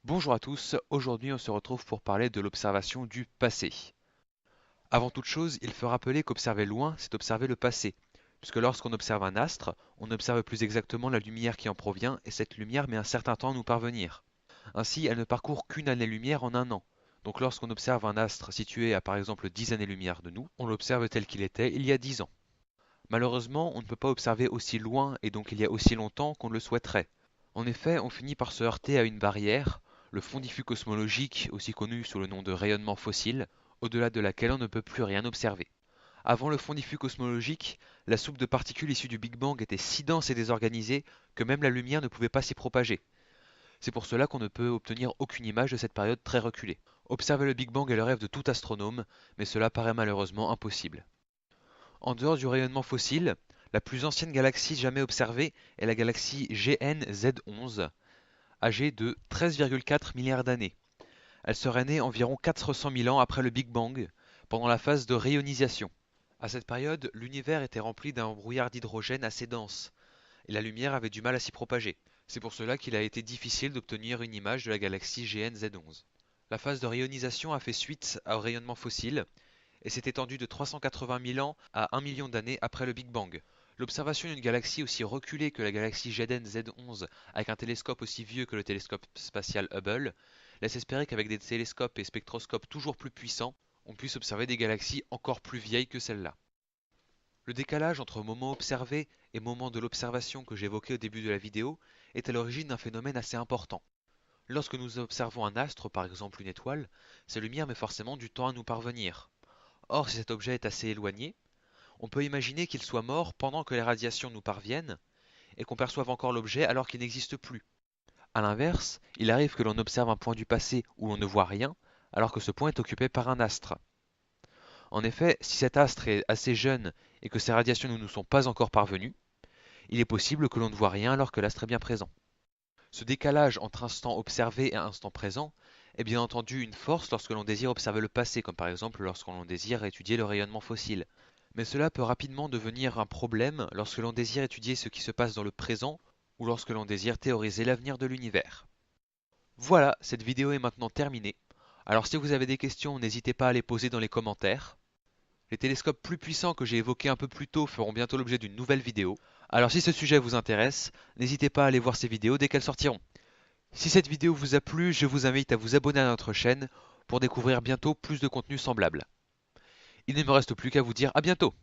Bonjour à tous, aujourd'hui on se retrouve pour parler de l'observation du passé. Avant toute chose, il faut rappeler qu'observer loin, c'est observer le passé, puisque lorsqu'on observe un astre, on observe plus exactement la lumière qui en provient, et cette lumière met un certain temps à nous parvenir. Ainsi, elle ne parcourt qu'une année-lumière en un an. Donc lorsqu'on observe un astre situé à par exemple 10 années-lumière de nous, on l'observe tel qu'il était il y a 10 ans. Malheureusement, on ne peut pas observer aussi loin et donc il y a aussi longtemps qu'on le souhaiterait. En effet, on finit par se heurter à une barrière, le fond diffus cosmologique, aussi connu sous le nom de rayonnement fossile, au-delà de laquelle on ne peut plus rien observer. Avant le fond diffus cosmologique, la soupe de particules issue du Big Bang était si dense et désorganisée que même la lumière ne pouvait pas s'y propager. C'est pour cela qu'on ne peut obtenir aucune image de cette période très reculée. Observer le Big Bang est le rêve de tout astronome, mais cela paraît malheureusement impossible. En dehors du rayonnement fossile, la plus ancienne galaxie jamais observée est la galaxie GN-Z11, âgée de 13,4 milliards d'années. Elle serait née environ 400 000 ans après le Big Bang, pendant la phase de réionisation. À cette période, l'univers était rempli d'un brouillard d'hydrogène assez dense, et la lumière avait du mal à s'y propager. C'est pour cela qu'il a été difficile d'obtenir une image de la galaxie GN-Z11. La phase de réionisation a fait suite au rayonnement fossile, et s'est étendue de 380 000 ans à 1 million d'années après le Big Bang. L'observation d'une galaxie aussi reculée que la galaxie GN-Z11 avec un télescope aussi vieux que le télescope spatial Hubble laisse espérer qu'avec des télescopes et spectroscopes toujours plus puissants, on puisse observer des galaxies encore plus vieilles que celle-là. Le décalage entre moment observé et moment de l'observation que j'évoquais au début de la vidéo est à l'origine d'un phénomène assez important. Lorsque nous observons un astre, par exemple une étoile, sa lumière met forcément du temps à nous parvenir. Or, si cet objet est assez éloigné, on peut imaginer qu'il soit mort pendant que les radiations nous parviennent et qu'on perçoive encore l'objet alors qu'il n'existe plus. A l'inverse, il arrive que l'on observe un point du passé où l'on ne voit rien alors que ce point est occupé par un astre. En effet, si cet astre est assez jeune et que ses radiations ne nous sont pas encore parvenues, il est possible que l'on ne voit rien alors que l'astre est bien présent. Ce décalage entre instant observé et instant présent est bien entendu une force lorsque l'on désire observer le passé, comme par exemple lorsqu'on désire étudier le rayonnement fossile. Mais cela peut rapidement devenir un problème lorsque l'on désire étudier ce qui se passe dans le présent ou lorsque l'on désire théoriser l'avenir de l'univers. Voilà, cette vidéo est maintenant terminée. Alors si vous avez des questions, n'hésitez pas à les poser dans les commentaires. Les télescopes plus puissants que j'ai évoqués un peu plus tôt feront bientôt l'objet d'une nouvelle vidéo. Alors si ce sujet vous intéresse, n'hésitez pas à aller voir ces vidéos dès qu'elles sortiront. Si cette vidéo vous a plu, je vous invite à vous abonner à notre chaîne pour découvrir bientôt plus de contenus semblables. Il ne me reste plus qu'à vous dire à bientôt.